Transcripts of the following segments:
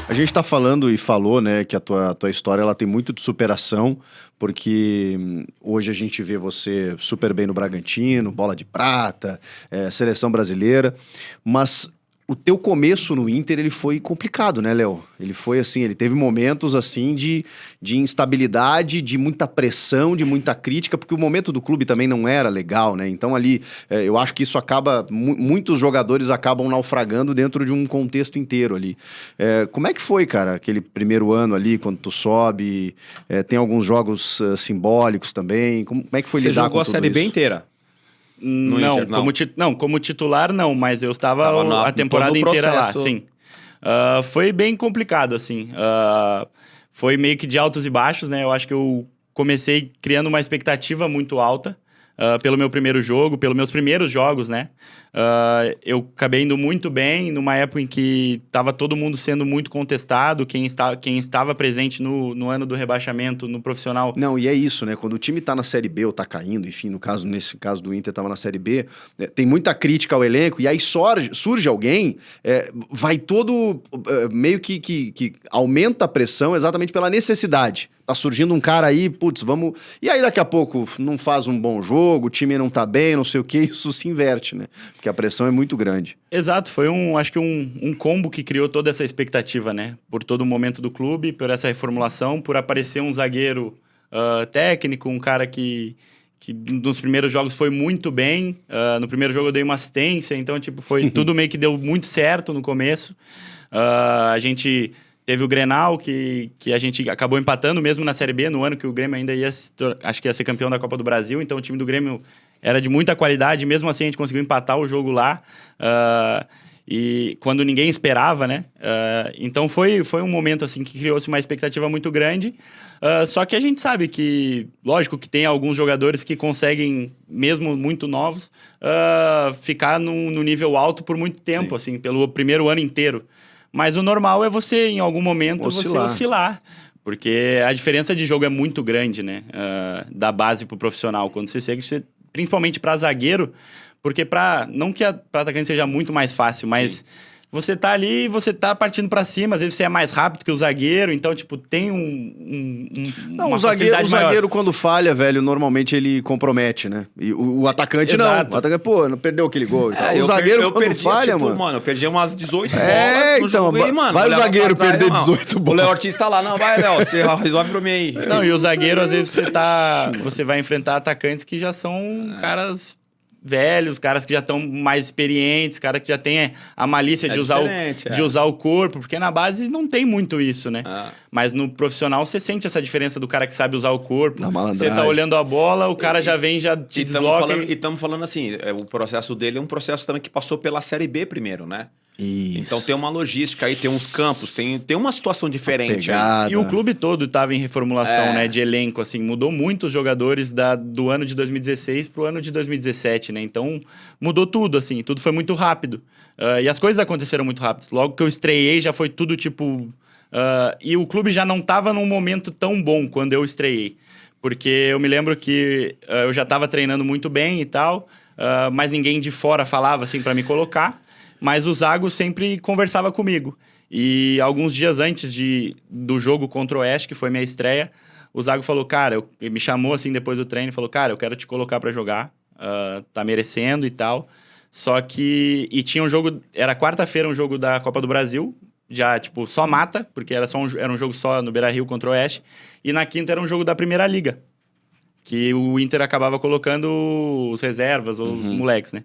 A gente está falando e falou, né, que a tua história ela tem muito de superação, porque hoje a gente vê você super bem no Bragantino, bola de prata, seleção brasileira, mas o teu começo no Inter, ele foi complicado, né, Léo? Ele foi assim, ele teve momentos assim de instabilidade, de muita pressão, de muita crítica, porque o momento do clube também não era legal, né? Então ali, eu acho que isso acaba, muitos jogadores acabam naufragando dentro de um contexto inteiro ali. Como é que foi, cara, aquele primeiro ano ali, quando tu sobe? Tem alguns jogos simbólicos também. Como é que foi Você lidar jogou com a tudo Série B isso? inteira? No Não, Inter, não. como titular não, mas eu estava Tava a temporada todo o inteira lá, processo. sim. Foi bem complicado, assim. Foi meio que de altos e baixos, né? Eu acho que eu comecei criando uma expectativa muito alta pelo meu primeiro jogo, pelos meus primeiros jogos, né? Eu acabei indo muito bem numa época em que estava todo mundo sendo muito contestado, quem estava presente no ano do rebaixamento, no profissional. Não, e é isso, né? Quando o time tá na Série B ou tá caindo, enfim, nesse caso do Inter tava na Série B, tem muita crítica ao elenco, e aí surge alguém, vai todo meio que aumenta a pressão exatamente pela necessidade. Tá surgindo um cara aí, putz, vamos... E aí daqui a pouco não faz um bom jogo, o time não tá bem, não sei o quê, isso se inverte, né? Porque a pressão é muito grande. Exato, foi acho que um combo que criou toda essa expectativa, né? Por todo o momento do clube, por essa reformulação, por aparecer um zagueiro técnico, um cara que nos primeiros jogos foi muito bem. No primeiro jogo eu dei uma assistência, então tipo, foi tudo meio que deu muito certo no começo. A gente teve o Grenal, que a gente acabou empatando mesmo na Série B, no ano que o Grêmio ainda acho que ia ser campeão da Copa do Brasil, então o time do Grêmio era de muita qualidade, mesmo assim a gente conseguiu empatar o jogo lá, e quando ninguém esperava, né? Então foi um momento assim que criou-se uma expectativa muito grande, só que a gente sabe que, lógico que tem alguns jogadores que conseguem, mesmo muito novos, ficar no nível alto por muito tempo, assim, pelo primeiro ano inteiro. Mas o normal é você, em algum momento, você oscilar. Porque a diferença de jogo é muito grande, né? Da base pro profissional. Quando você chega, principalmente para zagueiro, porque não que para atacante seja muito mais fácil, mas sim, você tá ali e você tá partindo para cima, às vezes você é mais rápido que o zagueiro, então, tipo, tem não, uma o zagueiro maior. Quando falha, velho, normalmente ele compromete, né? E o atacante Exato. não. O atacante, pô, não perdeu aquele gol e tal. O zagueiro quando falha, tipo, mano... eu perdi umas 18 bolas no então, jogo aí, mano. vai o zagueiro perder 18 bolas. O Léo Ortiz tá lá, não, vai, Léo, você resolve pra mim aí. Não, e o zagueiro, às vezes, você vai enfrentar atacantes que já são caras velhos, caras que já estão mais experientes, caras que já têm a malícia de usar o corpo, porque na base não tem muito isso, né? Mas no profissional você sente essa diferença do cara que sabe usar o corpo. Você tá olhando a bola, o cara já vem, já te desloca. E estamos falando assim, o processo dele é um processo também que passou pela Série B primeiro, né? Isso. Então tem uma logística aí, tem uns campos, tem uma situação diferente. E o clube todo estava em reformulação, né, de elenco, assim, mudou muito os jogadores do ano de 2016 pro ano de 2017, né? Então mudou tudo, assim, tudo foi muito rápido. E as coisas aconteceram muito rápido. Logo que eu estreiei já foi tudo tipo... e o clube já não estava num momento tão bom quando eu estreiei. Porque eu me lembro que eu já estava treinando muito bem e tal, mas ninguém de fora falava, assim, para me colocar. Mas o Zago sempre conversava comigo. E alguns dias antes do jogo contra o Oeste, que foi minha estreia, o Zago falou, cara, ele me chamou assim depois do treino e falou, cara, eu quero te colocar pra jogar, tá merecendo e tal. Só que... E tinha um jogo... Era quarta-feira um jogo da Copa do Brasil, já, tipo, só mata, porque era um jogo só no Beira-Rio contra o Oeste. E na quinta era um jogo da Primeira Liga, que o Inter acabava colocando os reservas ou os moleques, né?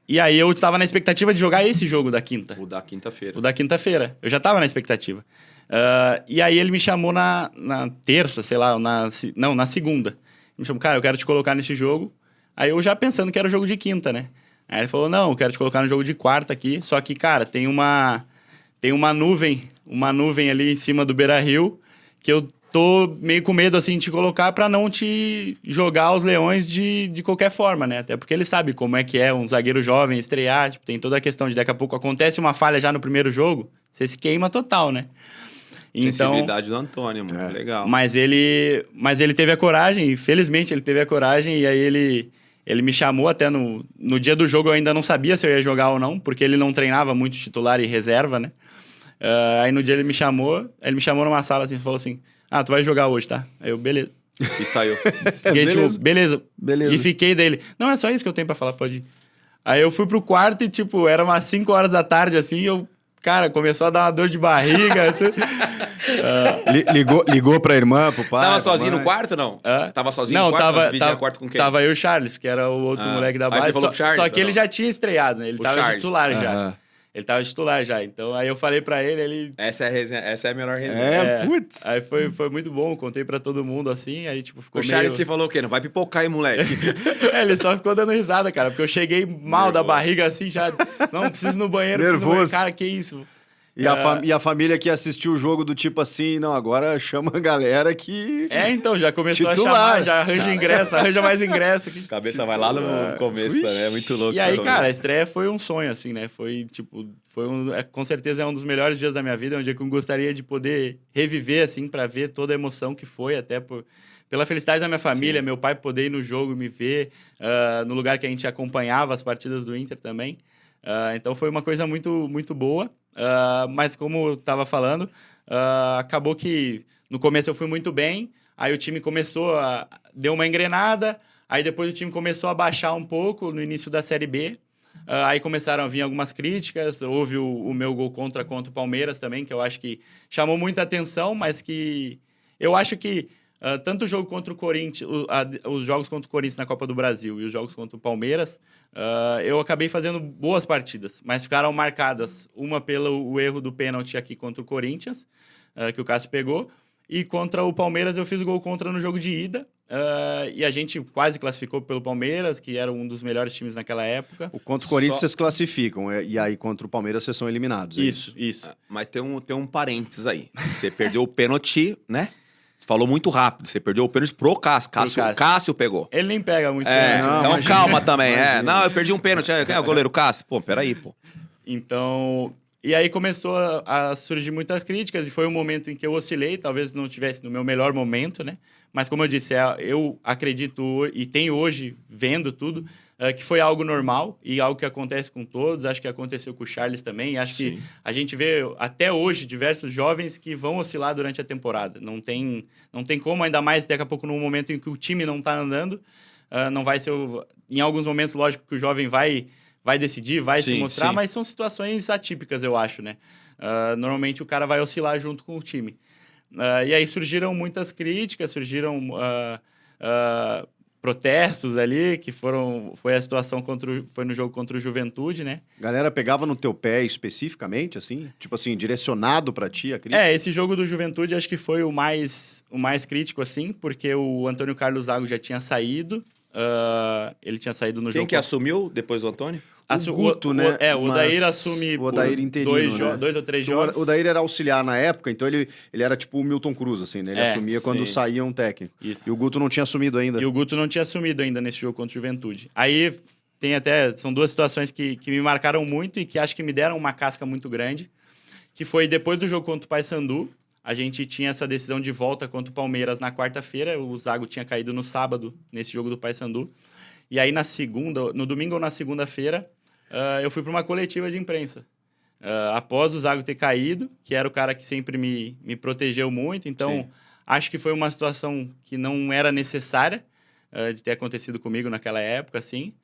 E aí eu tava na expectativa de jogar esse jogo da quinta. O da quinta-feira. O da quinta-feira. Eu já tava na expectativa. E aí ele me chamou na terça, sei lá, na segunda. Ele me chamou, cara, eu quero te colocar nesse jogo. Aí eu já pensando que era o jogo de quinta, né? Aí ele falou, não, eu quero te colocar no jogo de quarta aqui. Só que, cara, tem uma nuvem ali em cima do Beira-Rio que eu tô meio com medo, assim, de te colocar pra não te jogar aos leões de qualquer forma, né? Até porque ele sabe como é que é um zagueiro jovem estrear, tipo, tem toda a questão de daqui a pouco acontece uma falha já no primeiro jogo, você se queima total, né? Então, sensibilidade do Antônio, mano, legal. Mas ele teve a coragem, felizmente ele teve a coragem, e aí ele me chamou até no dia do jogo, eu ainda não sabia se eu ia jogar ou não, porque ele não treinava muito titular e reserva, né? Aí no dia ele me chamou numa sala assim, falou assim, tu vai jogar hoje, tá? Aí eu, beleza. E saiu. Fiquei tipo, beleza. E fiquei dele. Não, é só isso que eu tenho pra falar, pode ir. Aí eu fui pro quarto e, tipo, era umas 5 horas da tarde, assim, e eu... Cara, começou a dar uma dor de barriga. Ligou pra irmã, pro pai? Tava sozinho no quarto, não? Tava sozinho no quarto? Não, quarto com quem? Tava eu e o Charles, que era o outro moleque da base. Aí você falou pro Charles? Só que ele já tinha estreado, né? Ele tava Charles. titular já. Ele tava titular já. Então, aí eu falei pra ele... Essa é a resenha, essa é a melhor resenha. Putz. Aí foi muito bom, contei pra todo mundo, assim, aí, tipo, ficou O Charles te falou o quê? Não vai pipocar aí, moleque. Ele só ficou dando risada, cara, porque eu cheguei mal da barriga, assim, já... Não, preciso ir no banheiro, Nervoso. Cara, que isso? E a família que assistiu o jogo do tipo assim, não, agora chama a galera que... Então, já começou titular. A chamar, já arranja ingresso, arranja mais ingresso. A cabeça vai lá no começo, né? É muito louco. E aí, cara, a estreia foi um sonho, assim, né? Foi, tipo, com certeza é um dos melhores dias da minha vida, um dia que eu gostaria de poder reviver, assim, pra ver toda a emoção que foi, até pela felicidade da minha família, meu pai poder ir no jogo e me ver, no lugar que a gente acompanhava as partidas do Inter também. Então foi uma coisa muito, muito boa, mas como eu estava falando, acabou que no começo eu fui muito bem, aí o time deu uma engrenada, aí depois o time começou a baixar um pouco no início da Série B, aí começaram a vir algumas críticas, houve o meu gol contra o Palmeiras também, que eu acho que chamou muita atenção, mas que eu acho que tanto o jogo contra o Corinthians, os jogos contra o Corinthians na Copa do Brasil e os jogos contra o Palmeiras, eu acabei fazendo boas partidas, mas ficaram marcadas, uma pelo erro do pênalti aqui contra o Corinthians, que o Cássio pegou, e contra o Palmeiras eu fiz o gol contra no jogo de ida, e a gente quase classificou pelo Palmeiras, que era um dos melhores times naquela época. O contra o Corinthians vocês classificam, e aí contra o Palmeiras vocês são eliminados. Isso. Mas tem um parênteses aí. Você perdeu o pênalti, né? Você falou muito rápido. Você perdeu o pênalti pro Cássio. Cássio pegou. Ele nem pega muito pênalti. Não, então imagina, calma também. Não, eu perdi um pênalti. Quem é o goleiro? Cássio? Pô, peraí, pô. Então... E aí começou a surgir muitas críticas e foi um momento em que eu oscilei, talvez não estivesse no meu melhor momento, né? Mas como eu disse, eu acredito e tenho hoje, vendo tudo, que foi algo normal e algo que acontece com todos. Acho que aconteceu com o Charles também. Acho que a gente vê até hoje diversos jovens que vão oscilar durante a temporada. Não tem como, ainda mais daqui a pouco no momento em que o time não está andando. Não vai ser... Em alguns momentos, lógico que o jovem vai decidir, vai se mostrar, mas são situações atípicas, eu acho, né? Normalmente o cara vai oscilar junto com o time. E aí surgiram muitas críticas, surgiram protestos ali, que foi a situação foi no jogo contra o Juventude, né? Galera pegava no teu pé especificamente, assim? Tipo assim, direcionado pra ti a crítica? Esse jogo do Juventude acho que foi o mais crítico, assim, porque o Antônio Carlos Zago já tinha saído, ele tinha saído no jogo... Quem que assumiu depois do Antônio? O Guto, né? O Odair assume o Odair interino, dois ou três jogos. O Odair era auxiliar na época, então ele era tipo o Milton Cruz, assim, né? Ele assumia quando saía um técnico. Isso. E o Guto não tinha assumido ainda. E o Guto não tinha assumido ainda nesse jogo contra o Juventude. Aí são duas situações que me marcaram muito e que acho que me deram uma casca muito grande, que foi depois do jogo contra o Paysandu. A gente tinha essa decisão de volta contra o Palmeiras na quarta-feira, o Zago tinha caído no sábado, nesse jogo do Paysandu. E aí no domingo ou na segunda-feira, eu fui para uma coletiva de imprensa. Após o Zago ter caído, que era o cara que sempre me protegeu muito, então acho que foi uma situação que não era necessária de ter acontecido comigo naquela época, assim.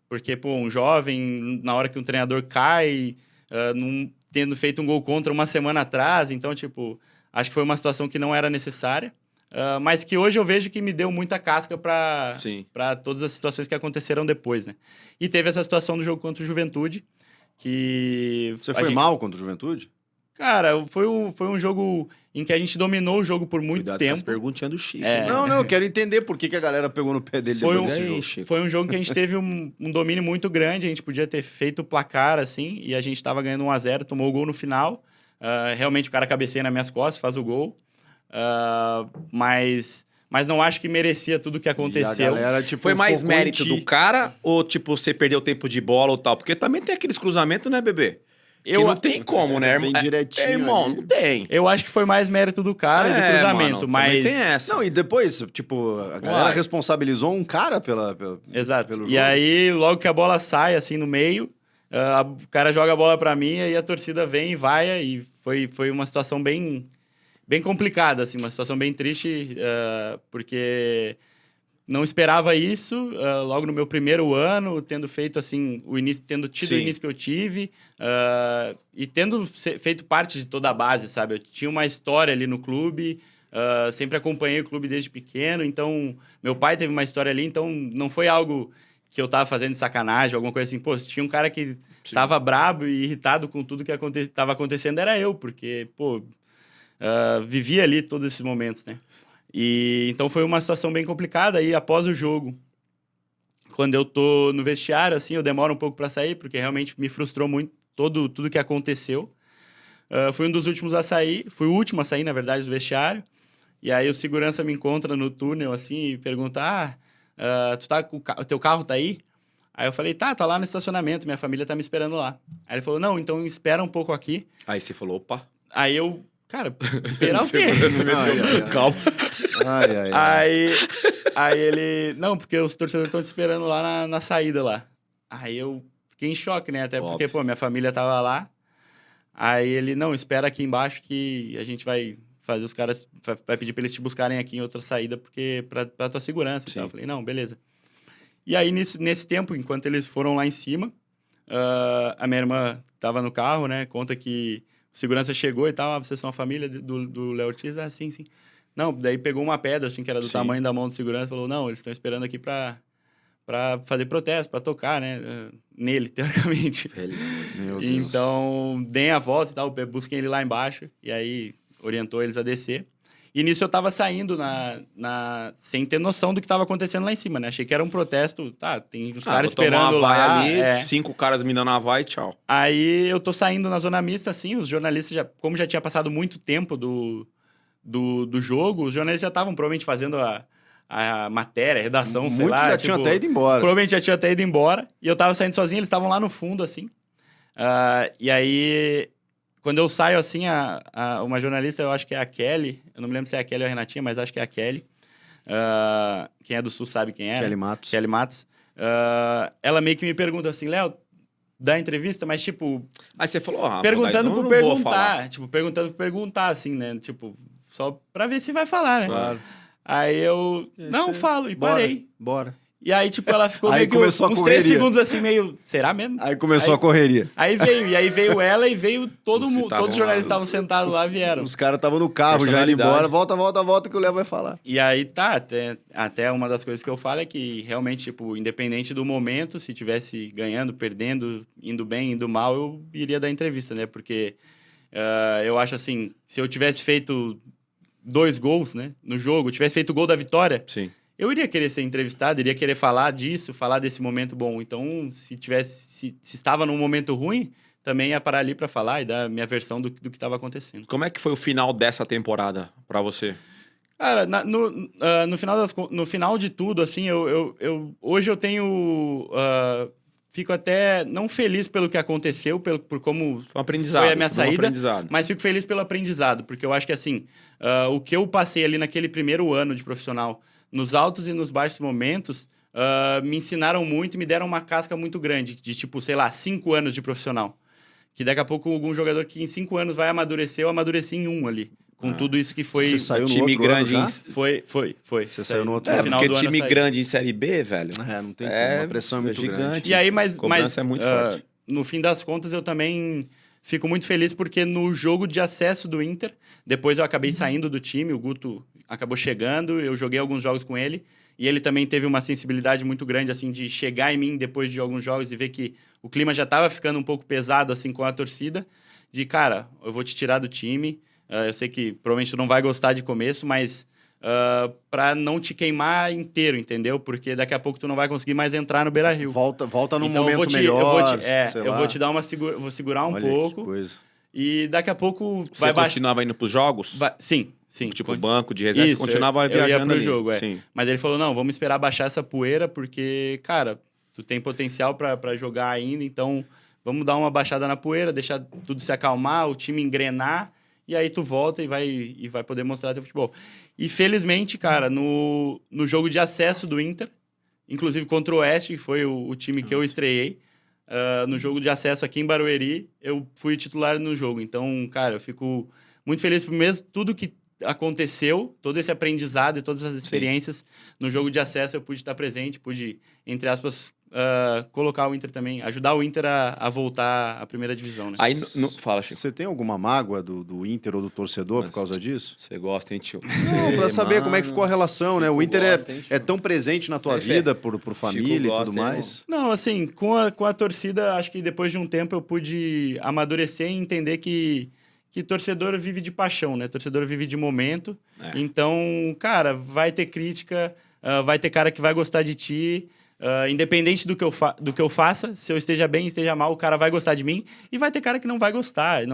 Porque, um jovem, na hora que um treinador cai, tendo feito um gol contra uma semana atrás, então, acho que foi uma situação que não era necessária. Mas que hoje eu vejo que me deu muita casca para todas as situações que aconteceram depois, né? E teve essa situação do jogo contra o Juventude, que... Você foi mal contra o Juventude? Cara, foi um jogo em que a gente dominou o jogo por muito tempo. As perguntinhas do Chico. Não, eu quero entender por que a galera pegou no pé dele desse jogo. Foi um jogo que a gente teve um domínio muito grande, a gente podia ter feito o placar, assim, e a gente estava ganhando 1-0, tomou o gol no final. Realmente o cara cabeceia nas minhas costas, faz o gol. Mas não acho que merecia tudo o que aconteceu. Galera, foi mais mérito do cara ou, você perdeu tempo de bola ou tal? Porque também tem aqueles cruzamentos, né, bebê? Não tem como, né, irmão? Bem direitinho. Irmão, não tem. Eu acho que foi mais mérito do cara e do cruzamento, mano, mas... tem essa. Não, e depois, a galera responsabilizou um cara Exato. pelo E jogo. aí, logo que a bola sai, assim, no meio, o cara joga a bola pra mim, aí a torcida vem e vai, e foi uma situação bem complicada, assim, uma situação bem triste, porque não esperava isso, logo no meu primeiro ano, tendo feito assim tendo tido o início que eu tive, e tendo feito parte de toda a base, sabe? Eu tinha uma história ali no clube, sempre acompanhei o clube desde pequeno, então meu pai teve uma história ali, então não foi algo que eu tava fazendo de sacanagem, alguma coisa assim. Pô, se tinha um cara que tava brabo e irritado com tudo que tava acontecendo, era eu, porque, pô, vivia ali todos esses momentos, né? E então foi uma situação bem complicada. Aí após o jogo, quando eu tô no vestiário, assim, eu demoro um pouco para sair, porque realmente me frustrou muito tudo que aconteceu. Fui um dos últimos a sair, fui o último a sair, na verdade, do vestiário. E aí o segurança me encontra no túnel, assim, e pergunta, tu tá com o teu carro tá aí? Aí eu falei, tá lá no estacionamento, minha família tá me esperando lá. Aí ele falou, não, então espera um pouco aqui. Aí você falou, opa. Aí eu, cara, esperar o quê? Calma. Aí ele, não, porque os torcedores estão te esperando lá na saída lá. Aí eu fiquei em choque, né? Até porque, pô, minha família tava lá. Aí ele, não, espera aqui embaixo que a gente vai fazer os caras, vai pedir pra eles te buscarem aqui em outra saída, porque pra tua segurança e tal. Eu falei, não, beleza. E aí, nesse tempo, enquanto eles foram lá em cima, a minha irmã tava no carro, né? Conta que o segurança chegou e tal, vocês são a família do Léo Ortiz? Sim. Não, daí pegou uma pedra, assim, que era do tamanho da mão do segurança, falou, não, eles estão esperando aqui pra fazer protesto, pra tocar, né? Nele, teoricamente. Então, deem a volta e tal, busquem ele lá embaixo, e aí orientou eles a descer. E nisso eu tava saindo sem ter noção do que tava acontecendo lá em cima, né? Achei que era um protesto, tem os caras esperando lá. Ali, 5 caras me dando a vai, tchau. Aí eu tô saindo na zona mista, assim, os jornalistas, como já tinha passado muito tempo do jogo, os jornalistas já estavam provavelmente fazendo a matéria, a redação, sei lá. Muitos já tinham até ido embora. Provavelmente já tinham até ido embora. E eu tava saindo sozinho, eles estavam lá no fundo, assim. E aí, quando eu saio, assim, uma jornalista, eu acho que é a Kelly, eu não me lembro se é a Kelly ou a Renatinha, mas acho que é a Kelly. Quem é do Sul sabe quem é. Kelly Matos. Ela meio que me pergunta assim, Léo, dá entrevista, mas tipo... Aí você falou, perguntando por perguntar. Tipo, perguntando por perguntar, assim, né? Tipo, só pra ver se vai falar, né? Claro. Aí eu, falo, e parei. Bora. E aí, tipo, ela ficou aí meio que uns 3 segundos assim, meio, será mesmo? Aí começou a correria. Aí veio ela e veio todo mundo, todos os jornalistas estavam sentados lá, vieram. Os caras estavam no carro, já indo embora, volta que o Léo vai falar. E aí até uma das coisas que eu falo é que realmente, tipo, independente do momento, se tivesse ganhando, perdendo, indo bem, indo mal, eu iria dar entrevista, né? Porque eu acho assim, se eu tivesse feito 2 gols, né, no jogo, tivesse feito o gol da vitória... Sim. Eu iria querer ser entrevistado, iria querer falar disso, falar desse momento bom. Então, se estava num momento ruim, também ia parar ali para falar e dar a minha versão do que estava acontecendo. Como é que foi o final dessa temporada para você? Cara, no final de tudo, assim, hoje eu tenho... fico até não feliz pelo que aconteceu, por como foi a minha saída, mas fico feliz pelo aprendizado, porque eu acho que, assim, o que eu passei ali naquele primeiro ano de profissional, nos altos e nos baixos momentos, me ensinaram muito e me deram uma casca muito grande, de tipo, sei lá, 5 anos de profissional. Que daqui a pouco algum jogador que em 5 anos vai amadurecer, eu amadureci em 1 ali. Com tudo isso que foi... Você saiu no time outro grande ano já? Foi. Você saiu no outro ano. ano. Porque time grande em Série B, velho... não tem como, a pressão é muito gigante. grande. E aí, mas é muito forte. No fim das contas, eu também fico muito feliz porque no jogo de acesso do Inter, depois eu acabei saindo do time, o Guto acabou chegando, eu joguei alguns jogos com ele, e ele também teve uma sensibilidade muito grande, assim, de chegar em mim depois de alguns jogos e ver que o clima já estava ficando um pouco pesado, assim, com a torcida, de, cara, eu vou te tirar do time, eu sei que provavelmente tu não vai gostar de começo, mas pra não te queimar inteiro, entendeu? Porque daqui a pouco tu não vai conseguir mais entrar no Beira-Rio. Volta num então, momento melhor, eu vou te dar vou segurar um pouco. Que coisa. E daqui a pouco Você continuava indo pros jogos? Sim. Tipo, banco de reserva, você continuava viajando eu ia pro ali. jogo, Sim. Mas ele falou, não, vamos esperar baixar essa poeira, porque, cara, tu tem potencial pra jogar ainda, então vamos dar uma baixada na poeira, deixar tudo se acalmar, o time engrenar, e aí tu volta e vai poder mostrar teu futebol. E felizmente, cara, no jogo de acesso do Inter, inclusive contra o Oeste, que foi o time que eu estreiei, no jogo de acesso aqui em Barueri, eu fui titular no jogo. Então, cara, eu fico muito feliz por mesmo tudo que aconteceu, todo esse aprendizado e todas as experiências no jogo de acesso, eu pude estar presente, pude, entre aspas, colocar o Inter também, ajudar o Inter a voltar à primeira divisão, né? Aí, fala, Chico. Você tem alguma mágoa do Inter ou do torcedor por causa disso? Você gosta, hein, tio? Não, pra saber como é que ficou a relação, né? O Inter gosta, hein, é tão presente na tua vida por família e tudo mais. Não, assim, com a torcida, acho que depois de um tempo eu pude amadurecer e entender que torcedor vive de paixão, né? Torcedor vive de momento. Então, cara, vai ter crítica, vai ter cara que vai gostar de ti. Independente do que eu faça, se eu esteja bem, esteja mal, o cara vai gostar de mim. E vai ter cara que não vai gostar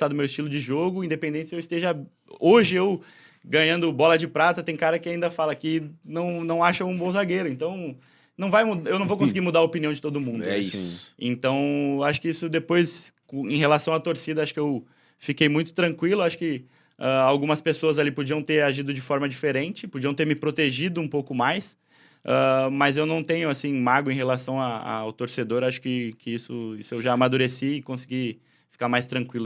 do meu estilo de jogo, independente se eu esteja... Hoje eu ganhando bola de prata, tem cara que ainda fala que não acha um bom zagueiro. Então, eu não vou conseguir mudar a opinião de todo mundo. É isso. Então, acho que isso depois, em relação à torcida, acho que eu fiquei muito tranquilo. Acho que algumas pessoas ali podiam ter agido de forma diferente, podiam ter me protegido um pouco mais. Mas eu não tenho, assim, mágoa em relação ao torcedor. Acho que isso eu já amadureci e consegui ficar mais tranquilo.